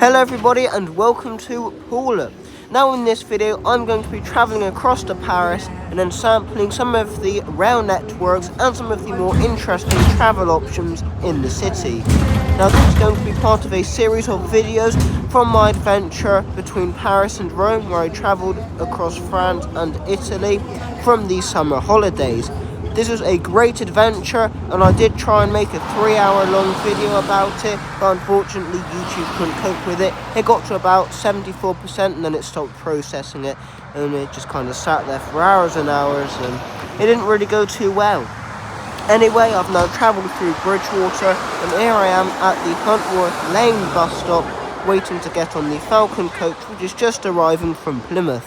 Hello everybody and welcome to Paula. Now in this video I'm going to be travelling across to Paris and then sampling some of the rail networks and some of the more interesting travel options in the city. Now this is going to be part of a series of videos from my adventure between Paris and Rome, where I travelled across France and Italy from the summer holidays. This was a great adventure and I did try and make a 3-hour long video about it, but unfortunately YouTube couldn't cope with it. It got to about 74% and then it stopped processing it, and it just kind of sat there for hours and hours and it didn't really go too well. Anyway, I've now travelled through Bridgewater and here I am at the Huntworth Lane bus stop waiting to get on the Falcon coach, which is just arriving from Plymouth.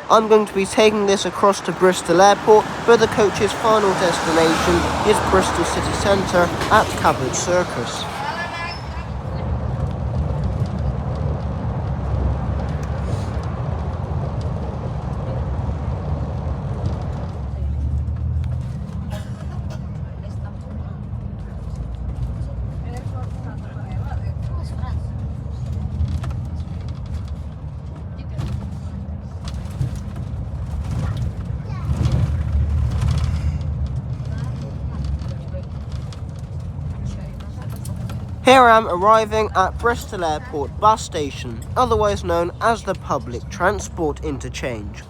I'm going to be taking this across to Bristol Airport, but the coach's final destination is Bristol City Centre at Cabot Circus. Here I am arriving at Bristol Airport bus station, otherwise known as the public transport interchange.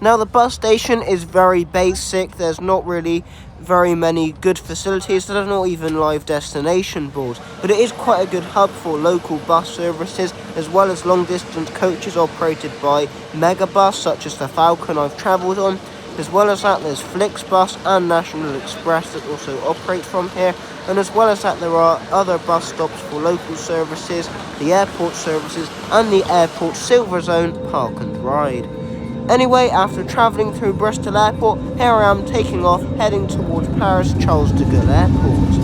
Now the bus station is very basic, there's not really very many good facilities, there's not even live destination boards, but it is quite a good hub for local bus services as well as long distance coaches operated by Megabus such as the Falcon I've travelled on. As well as that, there's Flixbus and National Express that also operate from here, and as well as that there are other bus stops for local services, the airport services and the airport Silver Zone Park and Ride. Anyway, after travelling through Bristol Airport, here I am taking off heading towards Paris Charles de Gaulle Airport.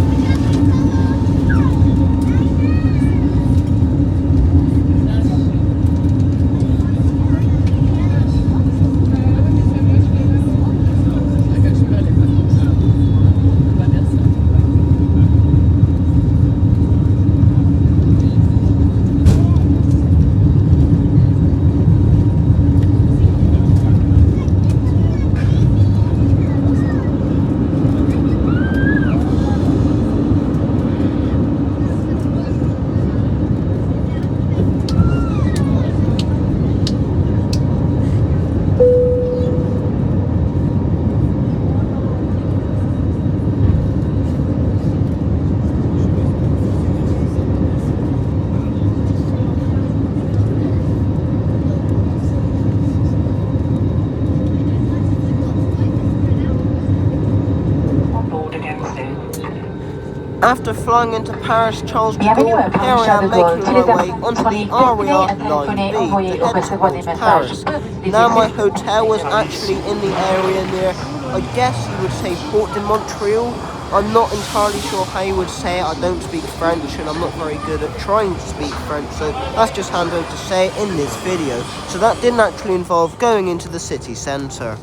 After flying into Paris Charles de Gaulle, here I am making my way onto the Aria Line B to head towards Paris. Now my hotel was actually in the area near, I guess you would say, Port de Montreal. I'm not entirely sure how you would say it, I don't speak French and I'm not very good at trying to speak French, so that's just how I'm going to say it in this video. So that didn't actually involve going into the city centre.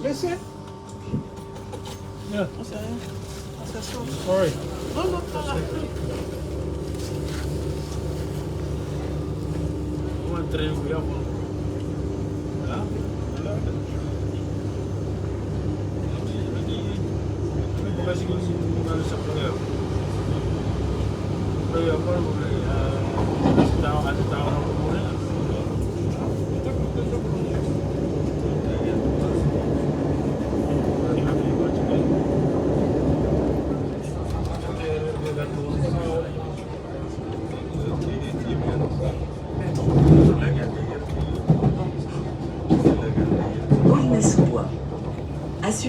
Listen. Yeah. What's that? What's that sauce? Sorry. No, no, no, no. One triangle. Ah, kasi kung ano sa player. Player pa ano tao ng muna.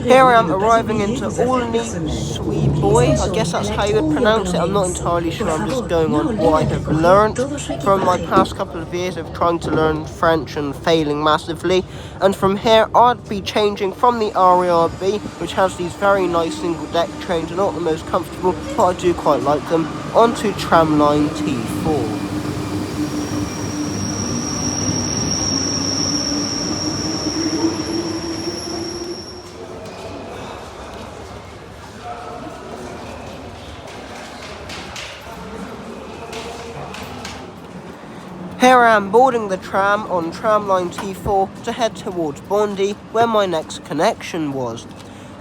Here I am arriving into Olney Swedborg. I guess that's how you would pronounce it. I'm not entirely sure. I'm just going on what I have learnt from my past couple of years of trying to learn French and failing massively. And from here, I'd be changing from the RERB, which has these very nice single deck trains and not the most comfortable, but I do quite like them, onto Tramline T4. Here I am boarding the tram on Tramline T4 to head towards Bondy, where my next connection was.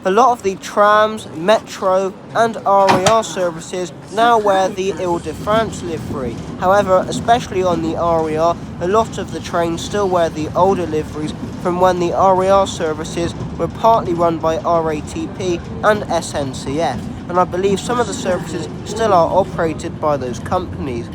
A lot of the trams, metro and RER services now wear the Ile-de-France livery. However, especially on the RER, a lot of the trains still wear the older liveries from when the RER services were partly run by RATP and SNCF, and I believe some of the services still are operated by those companies.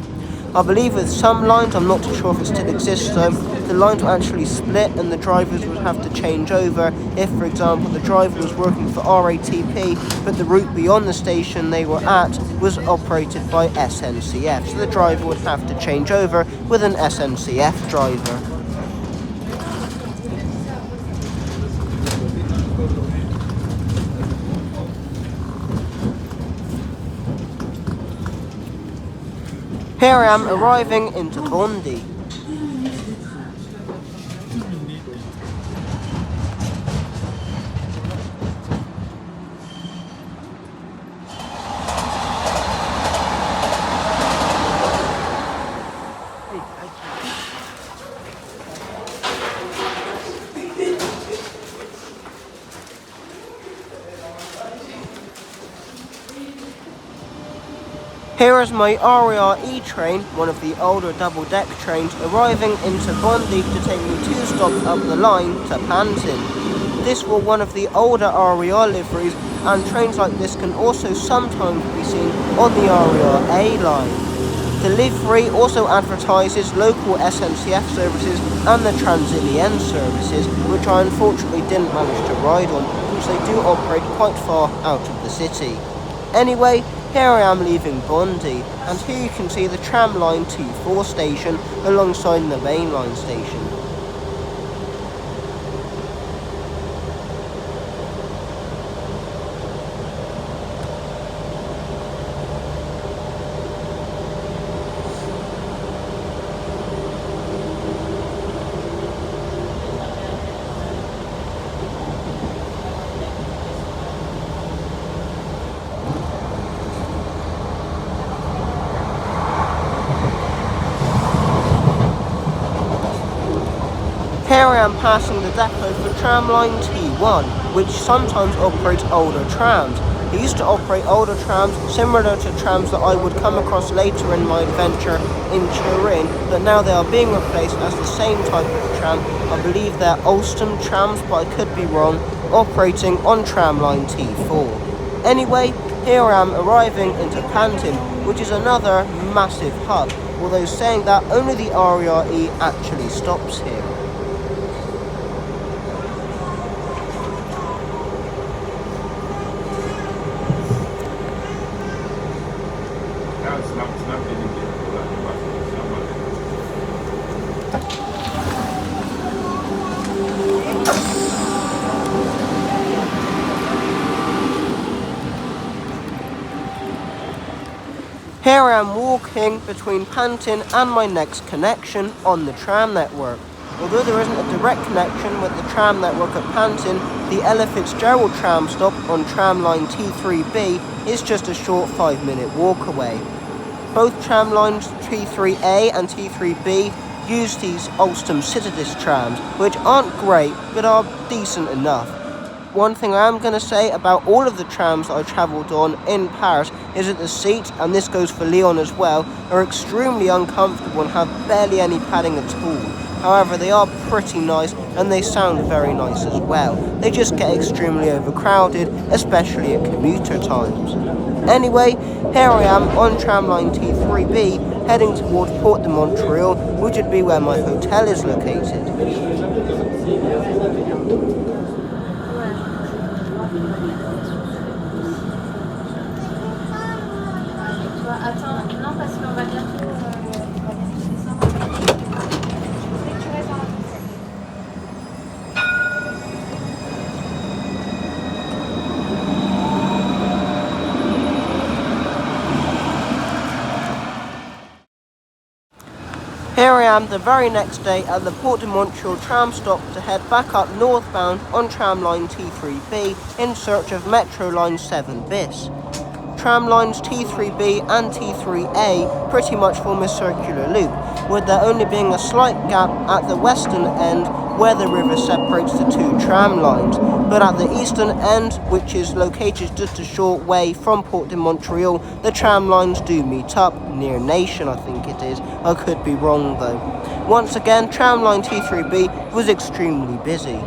I believe with some lines, I'm not too sure if it still exists though, the lines will actually split and the drivers would have to change over if, for example, the driver was working for RATP but the route beyond the station they were at was operated by SNCF, so the driver would have to change over with an SNCF driver. Here I am arriving into Bondy. Here is my RER E train, one of the older double-deck trains, arriving into Bondy to take me 2 stops up the line to Pantin. This was one of the older RER liveries, and trains like this can also sometimes be seen on the RER A line. The livery also advertises local SNCF services and the Transilien services, which I unfortunately didn't manage to ride on, because they do operate quite far out of the city. Anyway, here I am leaving Bondy, and here you can see the Tramline T4 station alongside the mainline station. Here I am passing the depot for Tramline T1, which sometimes operates older trams. It used to operate older trams similar to trams that I would come across later in my adventure in Turin, but now they are being replaced as the same type of tram. I believe they're Alstom trams, but I could be wrong, operating on Tramline T4. Anyway, here I am arriving into Pantin, which is another massive hub, although saying that only the RERE actually stops here. Here I am walking between Pantin and my next connection on the tram network. Although there isn't a direct connection with the tram network at Pantin, the Ella Fitzgerald tram stop on tramline T3B is just a short 5-minute walk away. Both tram lines T3A and T3B use these Alstom Citadis trams, which aren't great but are decent enough. One thing I am going to say about all of the trams that I travelled on in Paris is that the seats, and this goes for Lyon as well, are extremely uncomfortable and have barely any padding at all. However, they are pretty nice and they sound very nice as well. They just get extremely overcrowded, especially at commuter times. Anyway, here I am on tramline T3B, heading towards Port de Montreal, which would be where my hotel is located. Attends, non, parce qu'on va bientôt. Dès que tu restes dans la poussette. Here I am the very next day at the Port de Montreal tram stop to head back up northbound on tramline T3B in search of Metro Line 7 bis. Tram lines T3B and T3A pretty much form a circular loop, with there only being a slight gap at the western end where the river separates the two tram lines. But at the eastern end, which is located just a short way from Port de Montreal, the tram lines do meet up, near Nation I think it is. I could be wrong though. Once again, tramline T3B was extremely busy.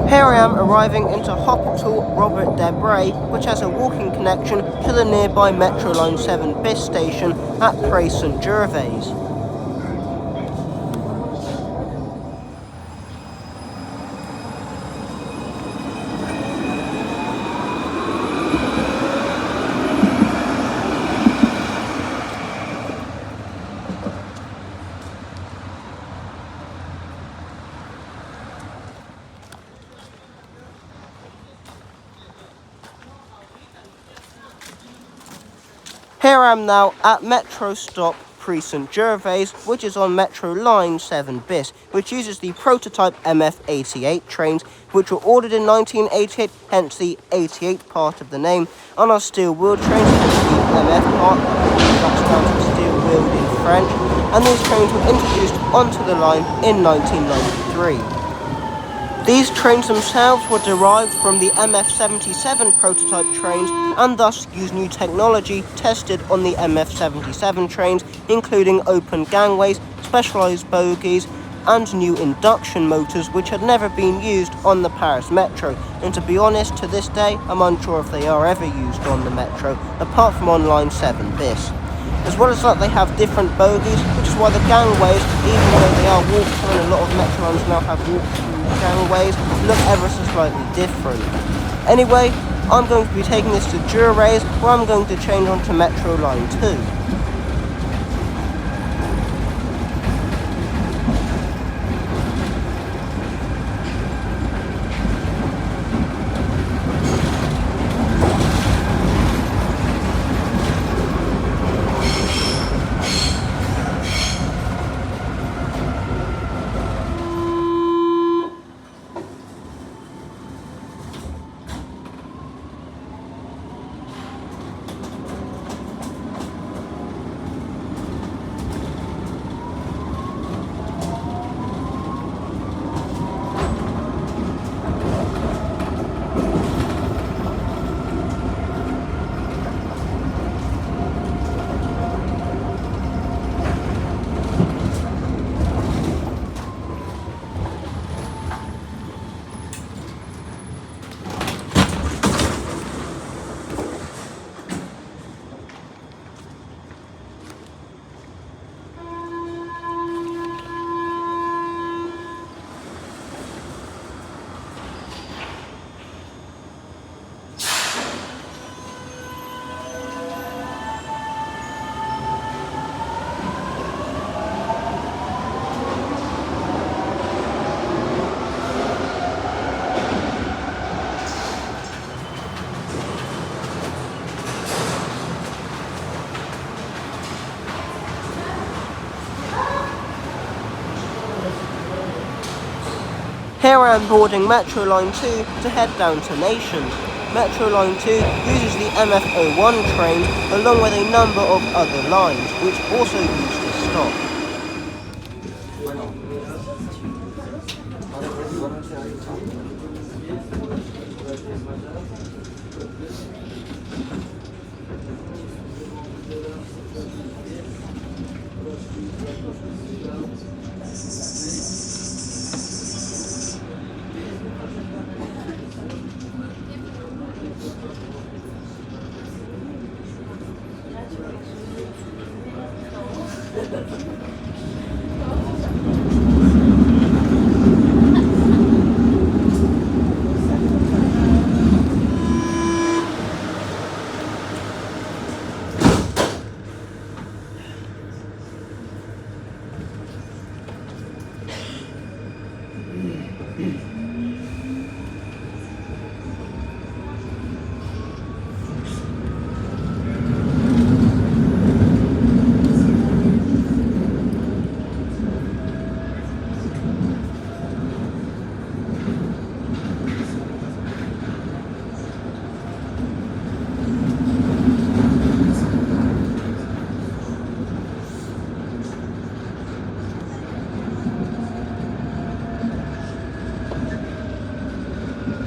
Here I am arriving into Hôpital Robert Debré, which has a walking connection to the nearby Metro Line 7 bis station at Prey-Saint-Gervais. Here I am now at Metro stop Prey-Saint-Gervais, which is on Metro Line 7 bis, which uses the prototype MF88 trains, which were ordered in 1988, hence the 88 part of the name, and are steel-wheeled trains, the MF part, that stands for steel-wheeled in French, and these trains were introduced onto the line in 1993. These trains themselves were derived from the MF77 prototype trains and thus use new technology tested on the MF77 trains, including open gangways, specialised bogies and new induction motors which had never been used on the Paris Metro, and to be honest, to this day I'm unsure if they are ever used on the Metro, apart from on Line 7 bis. As well as that, they have different bogies, which is why the gangways, even though they are walk-through and a lot of metro lines now have walk-through gangways, look ever so slightly different. Anyway, I'm going to be taking this to Durays, where I'm going to change onto Metro Line 2. Here I am boarding Metro Line 2 to head down to Nations. Metro Line 2 uses the MF01 trains along with a number of other lines, which also use this stop.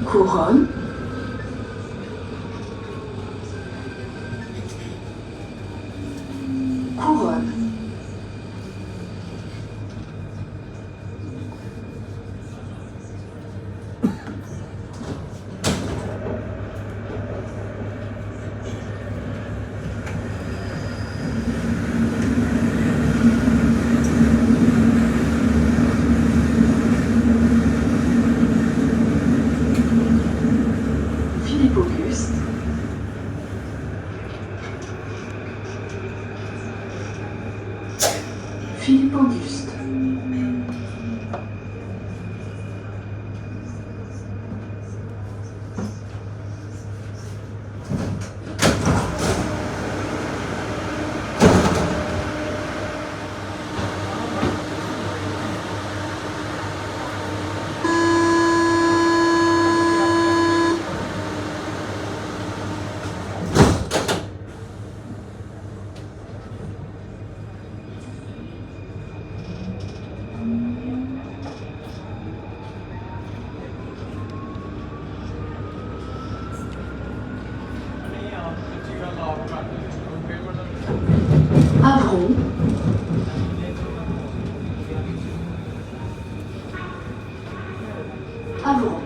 Couronne, Couronne, Philippe-Auguste, Philippe-Auguste, Avron, Avron,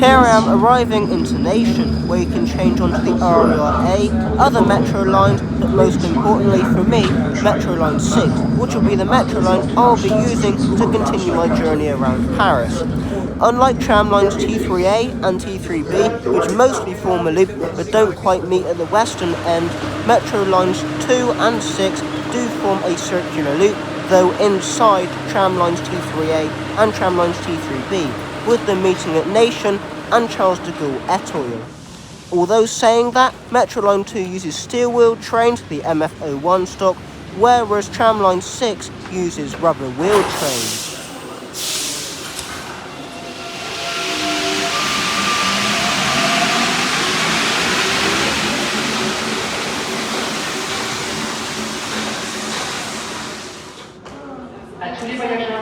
Here I am arriving into Nation, where you can change onto the RER-A, other metro lines, but most importantly for me, Metro Line 6, which will be the metro line I'll be using to continue my journey around Paris. Unlike tram lines T3A and T3B, which mostly form a loop but don't quite meet at the western end, Metro Lines 2 and 6 do form a circular loop, though inside tram lines T3A and tram lines T3B, with them meeting at Nation and Charles de Gaulle Etoile. Although saying that, Metro Line 2 uses steel-wheeled trains, the MF01 stock, whereas tram line 6 uses rubber-wheeled trains.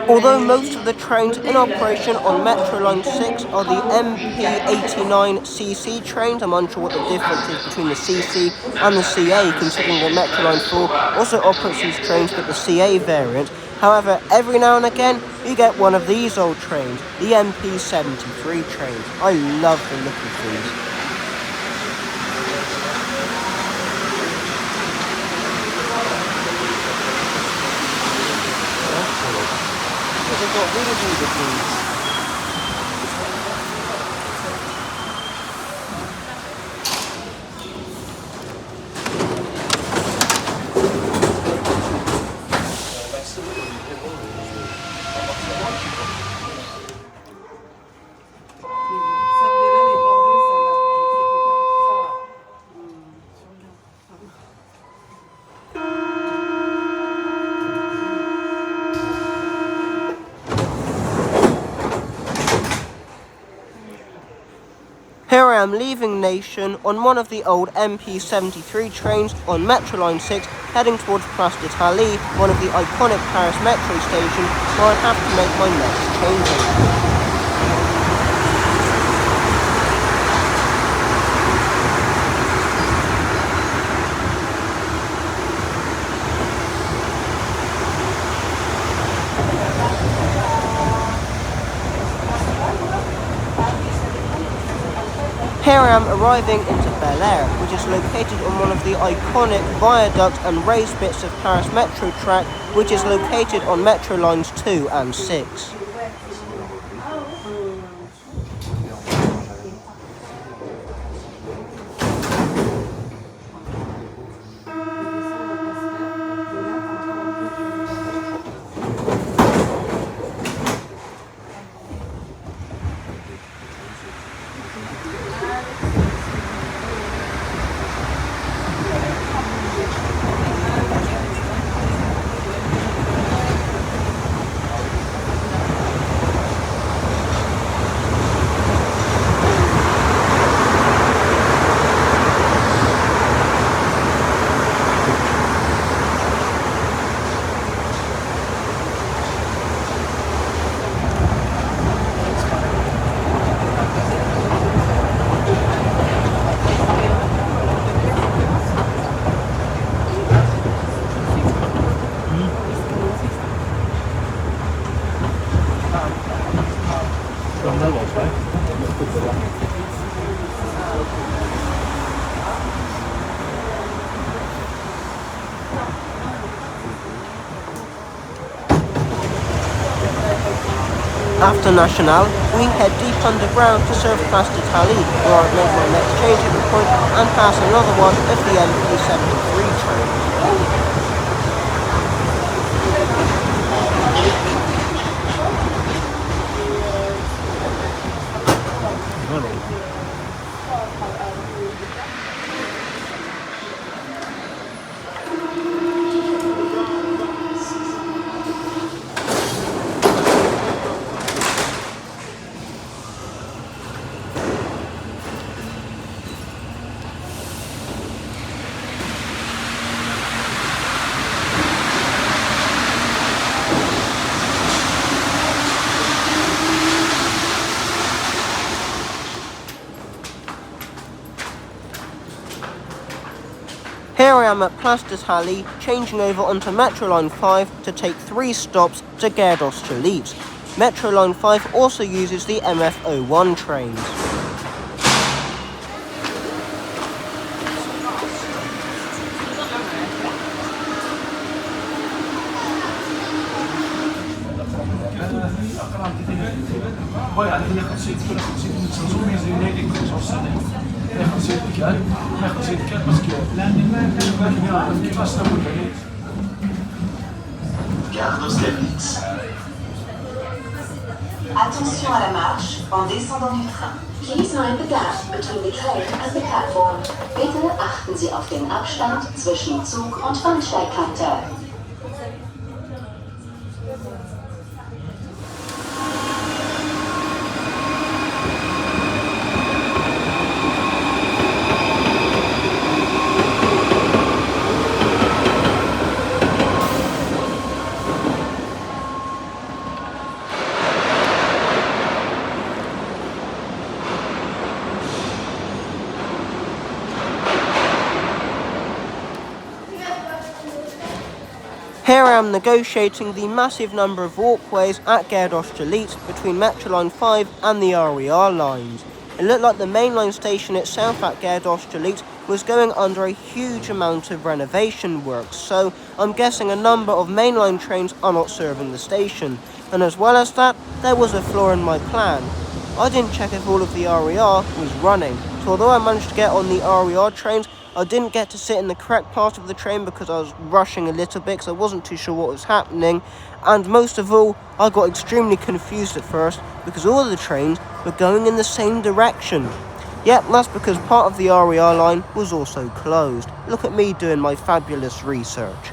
Although most of the trains in operation on Metro Line 6 are the MP89CC trains, I'm unsure what the difference is between the CC and the CA, considering that Metro Line 4 also operates these trains but the CA variant. However, every now and again, you get one of these old trains, the MP73 trains. I love the look of these. They've got really good things. Here I am leaving Nation on one of the old MP73 trains on Metro Line 6, heading towards Place d'Italie, one of the iconic Paris metro stations, where I have to make my next changeover. Here I am arriving into Bel Air, which is located on one of the iconic viaducts and raised bits of Paris metro track, which is located on Metro Lines 2 and 6. After National, we head deep underground to serve Place d'Italie, where I'll make my next change at the point and pass another one of the MP73 trains. Here I am at Place d'Italie, changing over onto Metro Line 5 to take 3 stops to Gare d'Austerlitz. Metro Line 5 also uses the MF01 trains. c'est une chanson, mais c'est une électrique chanson. C'est égal parce que qui va se abonner. Gare d'Austerlitz. Attention à la marche en descendant du train. Please mind the gap between the train and the platform. Bitte achten Sie auf den Abstand zwischen Zug und Bahnsteigkante. Here I am negotiating the massive number of walkways at Gare d'Austerlitz between Metro Line 5 and the RER lines. It looked like the mainline station itself at Gare d'Austerlitz was going under a huge amount of renovation works, so I'm guessing a number of mainline trains are not serving the station. And as well as that, there was a flaw in my plan. I didn't check if all of the RER was running, so although I managed to get on the RER trains, I didn't get to sit in the correct part of the train because I was rushing a little bit because I wasn't too sure what was happening, and most of all, I got extremely confused at first because all of the trains were going in the same direction. Yep, that's because part of the RER line was also closed. Look at me doing my fabulous research.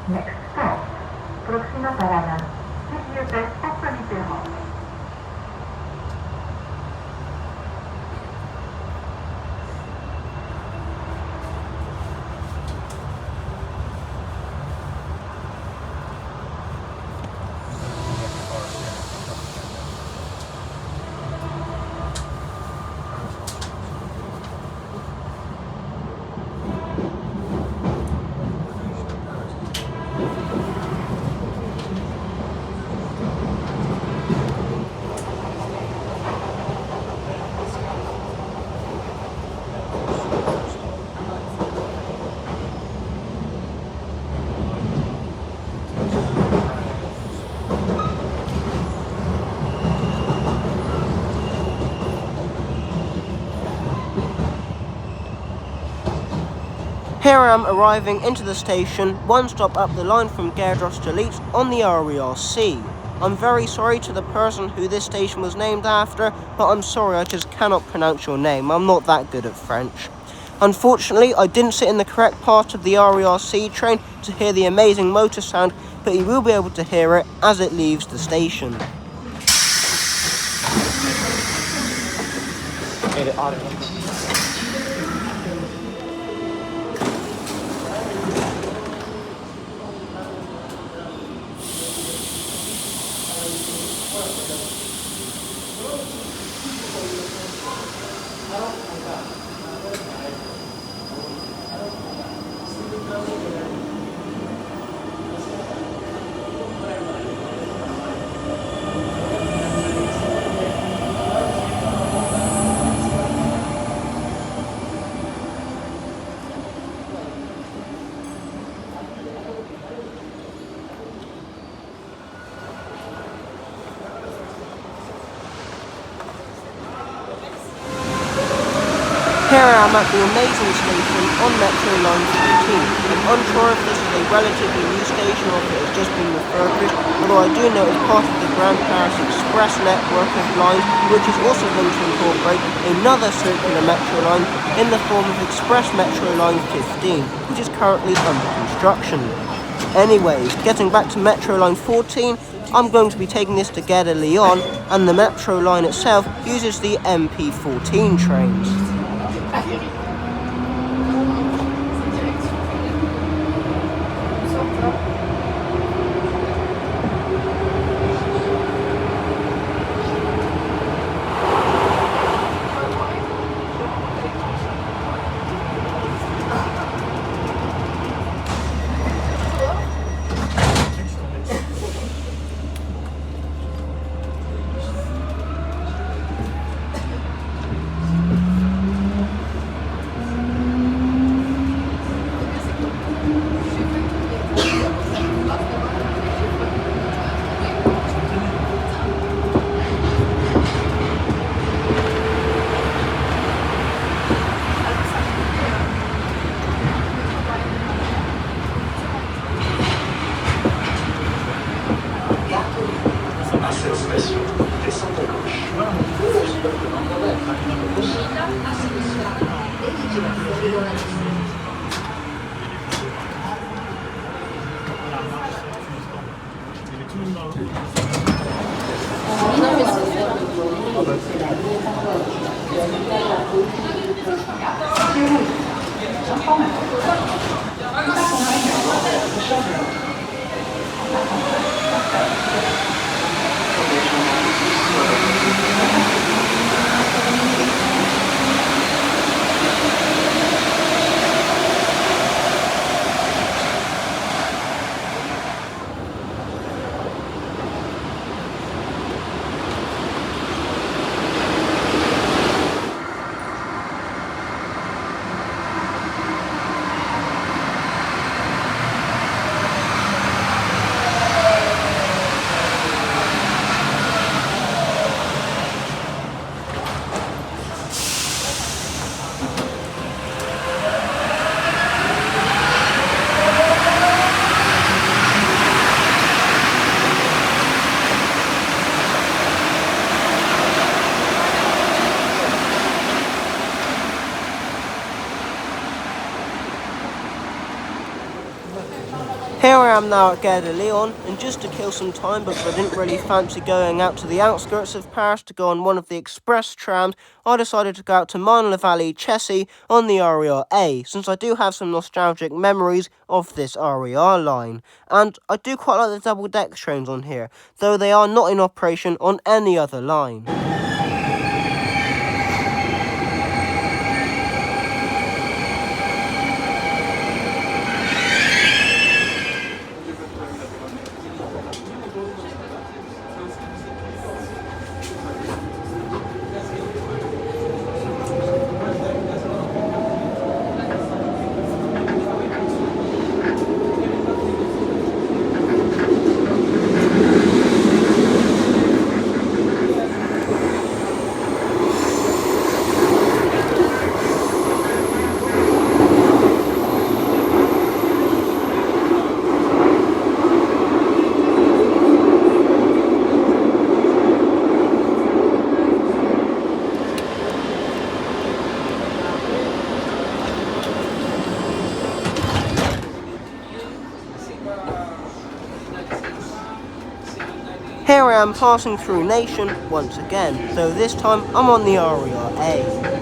Next stop, Próxima parada, Bibliothèque François Mitterrand. Here I am arriving into the station, one stop up the line from Gare d'Austerlitz on the RERC. I'm very sorry to the person who this station was named after, but I'm sorry I just cannot pronounce your name, I'm not that good at French. Unfortunately, I didn't sit in the correct part of the RERC train to hear the amazing motor sound, but you will be able to hear it as it leaves the station. Here I am at the amazing station on Metro Line 14. I'm unsure if this is a relatively new station or if it has just been refurbished, although I do know it's part of the Grand Paris Express network of lines, which is also going to incorporate another circular metro line in the form of Express Metro Line 15, which is currently under construction. Anyways, getting back to Metro Line 14, I'm going to be taking this to Gare de Lyon, and the metro line itself uses the MP14 trains. Here I am now at Gare de Lyon, and just to kill some time because I didn't really fancy going out to the outskirts of Paris to go on one of the express trams, I decided to go out to Marne-la-Vallée-Chessy on the RER A, since I do have some nostalgic memories of this RER line. And I do quite like the double-deck trains on here, though they are not in operation on any other line. Here I am passing through Nation once again, though this time I'm on the RER A.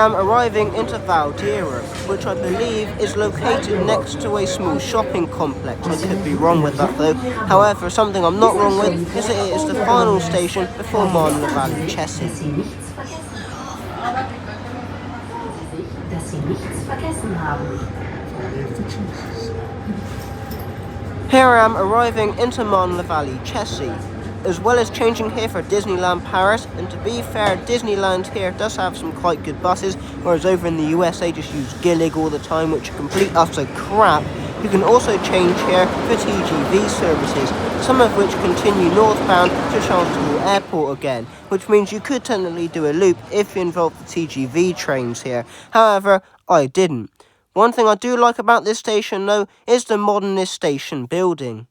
am arriving into Valdiera, which I believe is located next to a small shopping complex. I could be wrong with that though. However, something I'm not wrong with is that it is the final station before Marne-la-Vallée Chessy. Dass Sie nichts vergessen haben. Here I am arriving into Marne-la-Vallée Chessy, as well as changing here for Disneyland Paris. And to be fair, Disneyland here does have some quite good buses, whereas over in the US they just use Gillig all the time, which are complete utter crap. You can also change here for TGV services, some of which continue northbound to Charles de Gaulle Airport again, which means you could technically do a loop if you involve the TGV trains here. However, I didn't. One thing I do like about this station though is the modernist station building.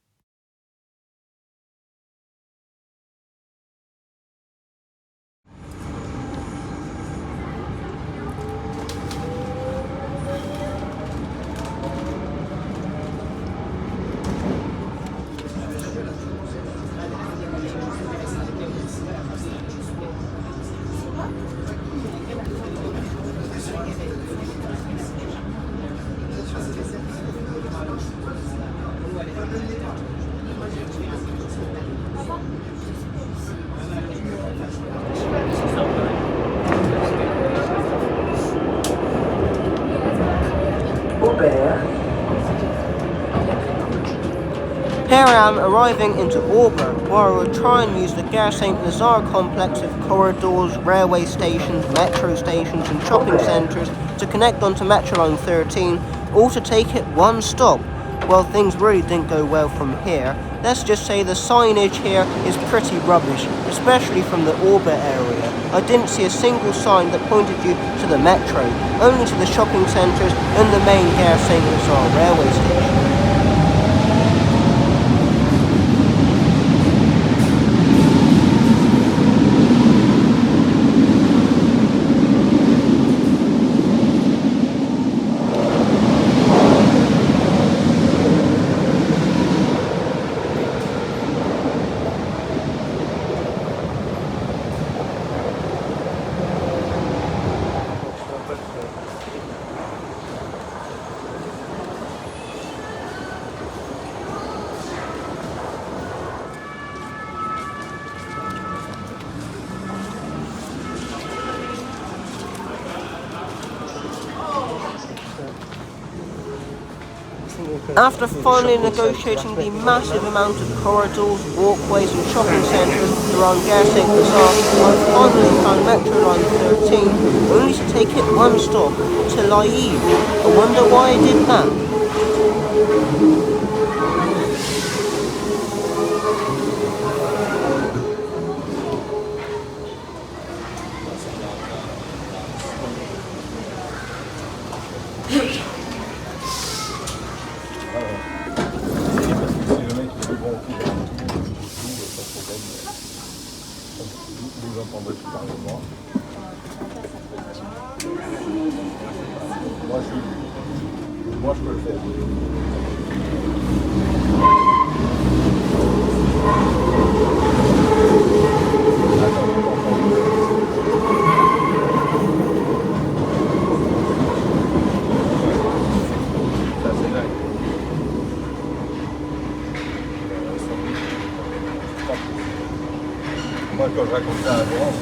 Here I am arriving into Aubert, where I will try and use the Gare Saint-Lazare complex of corridors, railway stations, metro stations and shopping centres to connect onto Metro Line 13, all to take it one stop. Well, things really didn't go well from here. Let's just say the signage here is pretty rubbish, especially from the Aubert area. I didn't see a single sign that pointed you to the metro, only to the shopping centres and the main Gare Saint-Lazare railway station. After finally negotiating the massive amount of corridors, walkways and shopping centres around Gare Saint-Lazare, I finally found Metro Line 13, only to take it one stop, to Laive. I wonder why I did that. Moi, je peux le faire. Moi, quand je raconte ça à Laurent,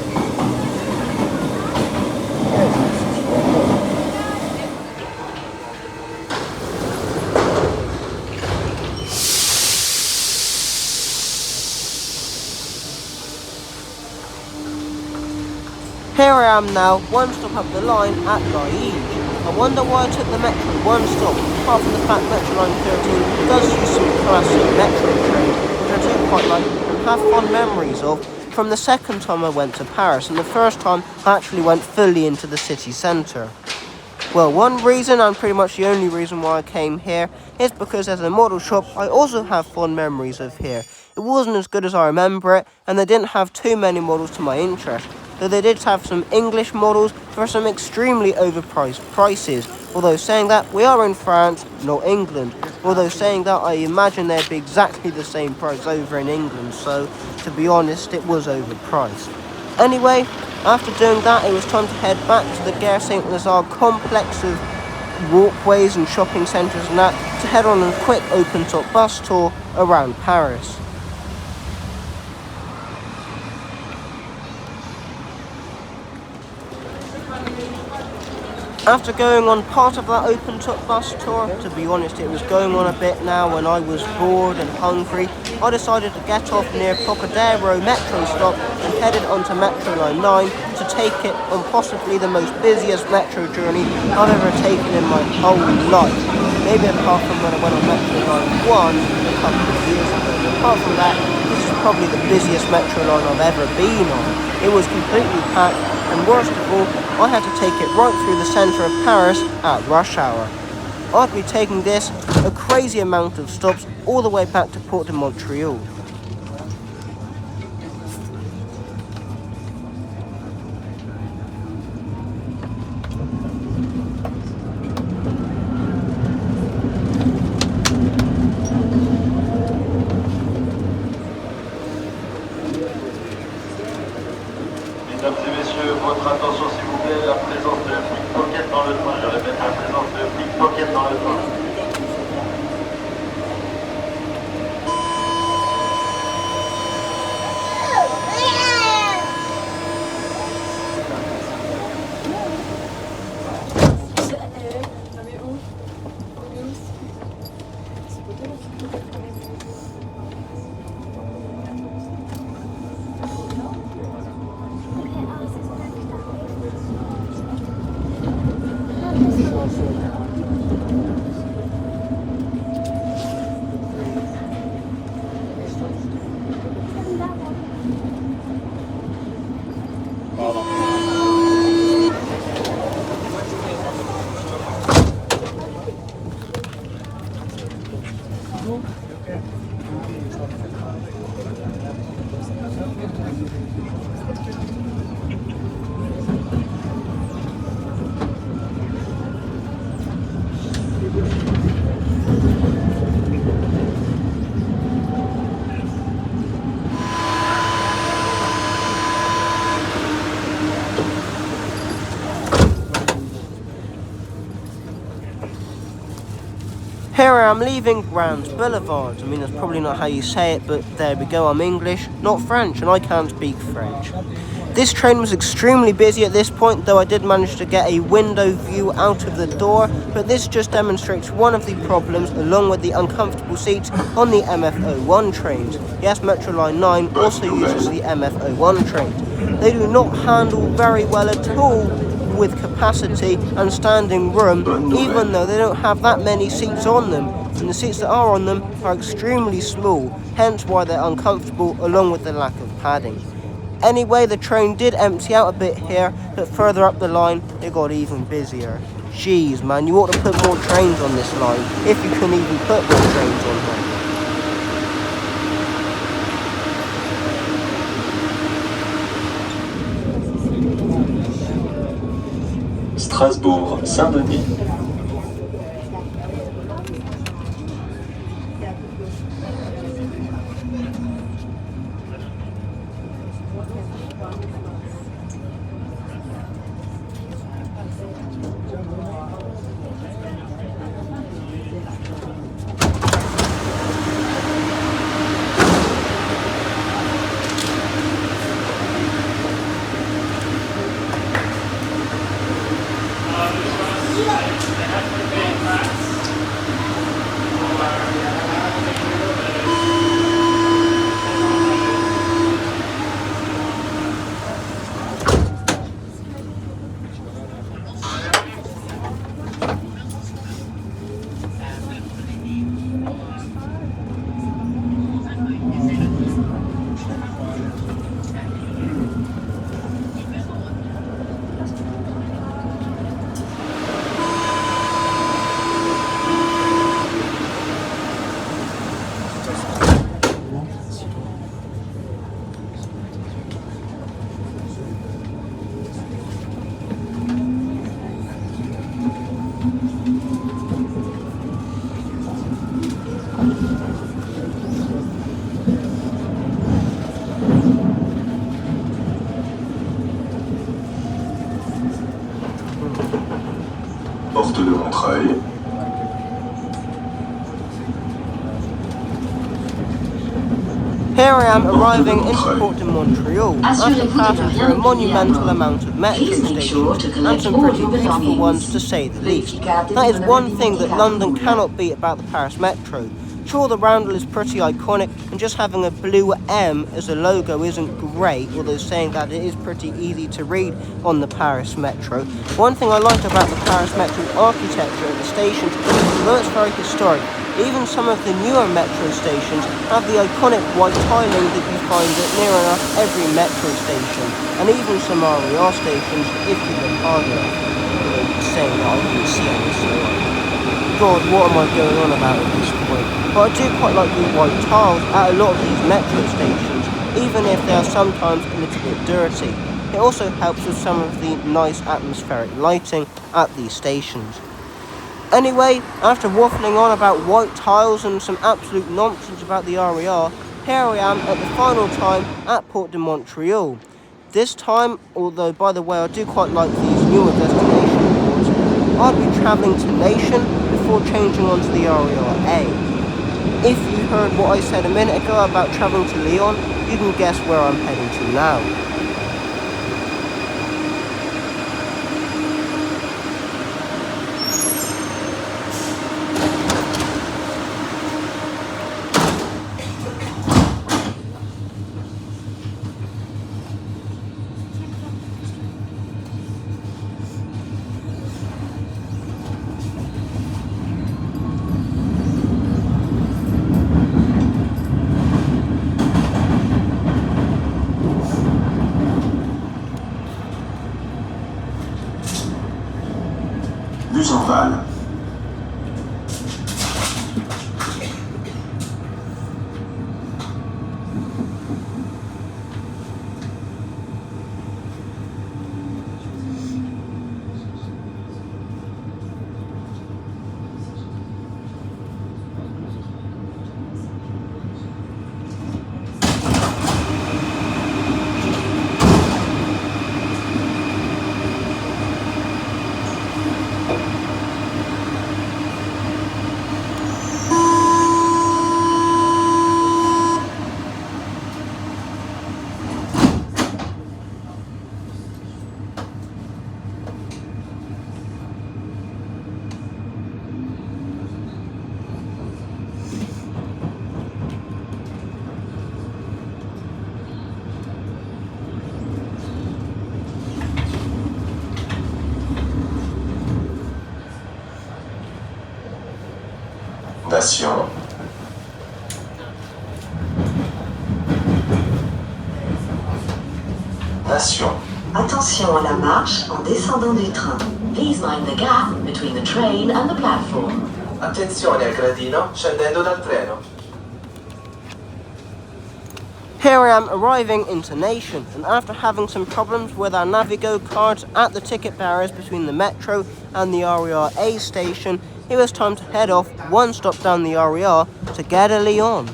Here I am now, one stop up the line at Liège. I wonder why I took the metro one stop, apart from the fact Metro Line 13 does use some classic metro trains, which I do quite like and have fond memories of from the second time I went to Paris, and the first time I actually went fully into the city centre. Well, one reason, and pretty much the only reason why I came here, is because as a model shop I also have fond memories of here. It wasn't as good as I remember it, and they didn't have too many models to my interest, though they did have some English models for some extremely overpriced prices. Although saying that, we are in France, not England. Although saying that, I imagine they'd be exactly the same price over in England, so to be honest, it was overpriced. Anyway, after doing that, it was time to head back to the Gare St. Lazare complex of walkways and shopping centres and that to head on a quick open-top bus tour around Paris. After going on part of that open-top bus tour, to be honest it was going on a bit now when I was bored and hungry, I decided to get off near Trocadero metro stop and headed onto Metro Line 9 to take it on possibly the most busiest metro journey I've ever taken in my whole life. Maybe apart from when I went on Metro Line 1 a couple of years ago. Apart from that, this is probably the busiest metro line I've ever been on. It was completely packed, and worst of all, I had to take it right through the centre of Paris at rush hour. I'd be taking this a crazy amount of stops all the way back to Port de Montreal. Mesdames et messieurs, votre attention s'il vous plaît, la présence de pickpocket dans le train. Je répète, la présence de pickpocket dans le train. Here I am leaving Grand Boulevard. I mean, that's probably not how you say it, but there we go, I'm English, not French, and I can't speak French. This train was extremely busy at this point, though I did manage to get a window view out of the door, but this just demonstrates one of the problems, along with the uncomfortable seats on the MF01 trains. Yes, Metro Line 9 also uses the MF01 trains. They do not handle very well at all with capacity and standing room, even though they don't have that many seats on them, and the seats that are on them are extremely small, hence why they're uncomfortable along with the lack of padding. Anyway, the train did empty out a bit here, but further up the line it got even busier. Jeez man, you ought to put more trains on this line, if you can even put more trains on here. Strasbourg, Saint-Denis. Porte de Montreuil. Here I am arriving into Port de Montreal after passing through a monumental amount of metro stations and some pretty beautiful ones to say the least. That is one thing that London cannot beat about the Paris Metro. Sure, the roundel is pretty iconic, and just having a blue M as a logo isn't great, although saying that it is pretty easy to read on the Paris Metro. One thing I like about the Paris Metro architecture at the stations is although it's very historic, even some of the newer metro stations have the iconic white tiling that you find at near enough every metro station, and even some RER stations if you look hard enough. Saying that I didn't see any, so God, what am I going on about at this point? But I do quite like the white tiles at a lot of these metro stations, even if they are sometimes a little bit dirty. It also helps with some of the nice atmospheric lighting at these stations. Anyway, after waffling on about white tiles and some absolute nonsense about the RER, here I am at the final time at Port de Montreal. This time, although by the way I do quite like these newer destination boards, I'll be travelling to Nation before changing onto the RER A. If you heard what I said a minute ago about travelling to Lyon, you can guess where I'm heading to now. Buzenval. Nation. Nation. Attention à la marche en descendant du train. Please mind the gap between the train and the platform. Attenzione al gradino scendendo dal treno. Here I am arriving into Nation, and after having some problems with our Navigo cards at the ticket barriers between the Metro and the RER A station, it was time to head off one stop down the RER to Gare de Lyon.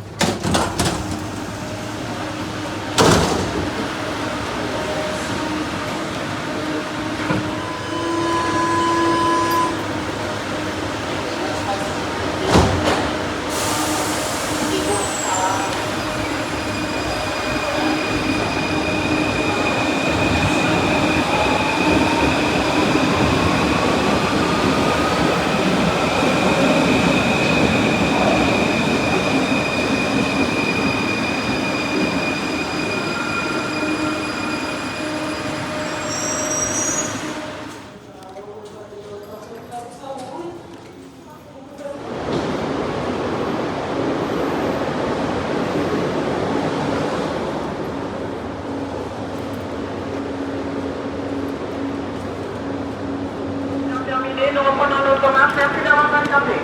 Nous reprenons notre marche, merci d'avoir patienté.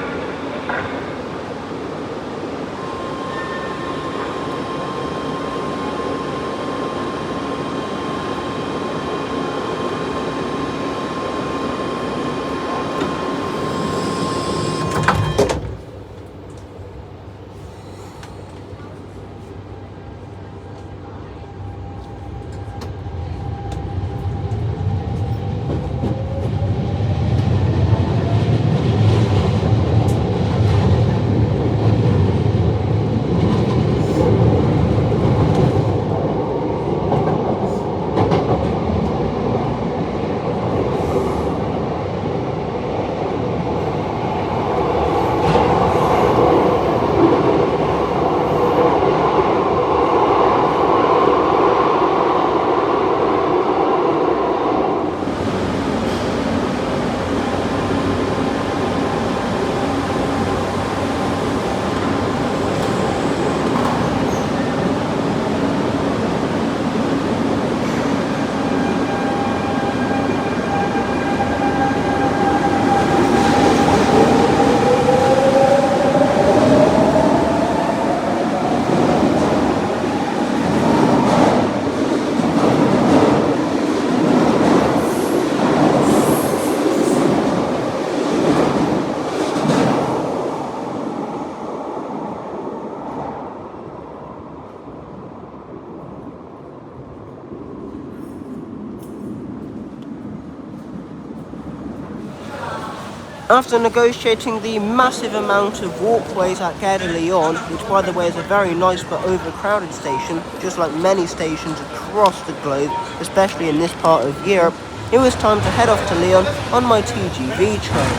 After negotiating the massive amount of walkways at Gare de Lyon, which by the way is a very nice but overcrowded station, just like many stations across the globe, especially in this part of Europe, it was time to head off to Lyon on my TGV train.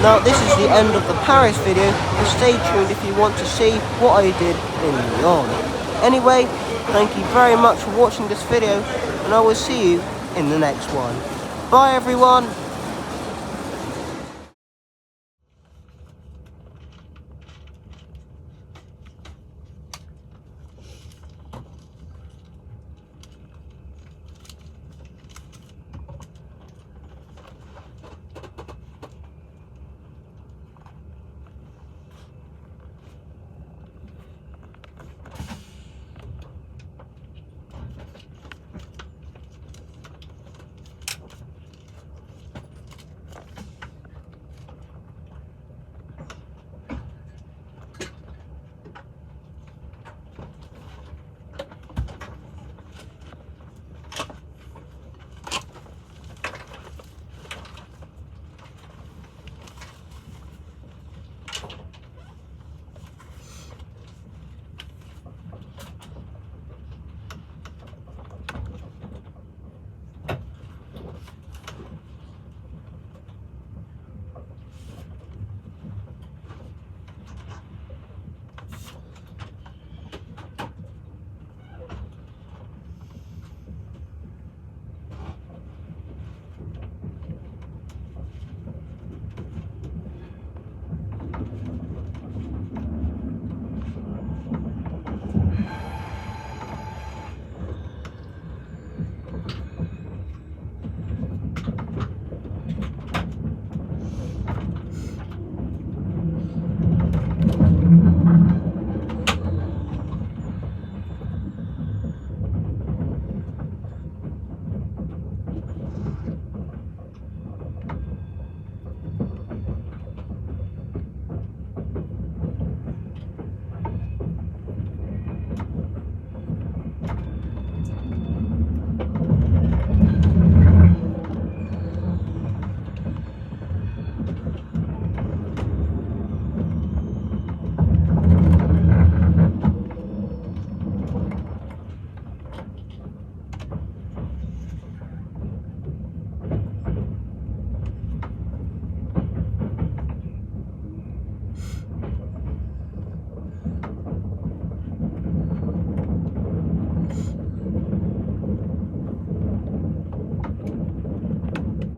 Now this is the end of the Paris video, but stay tuned if you want to see what I did in Lyon. Anyway, thank you very much for watching this video, and I will see you in the next one. Bye everyone!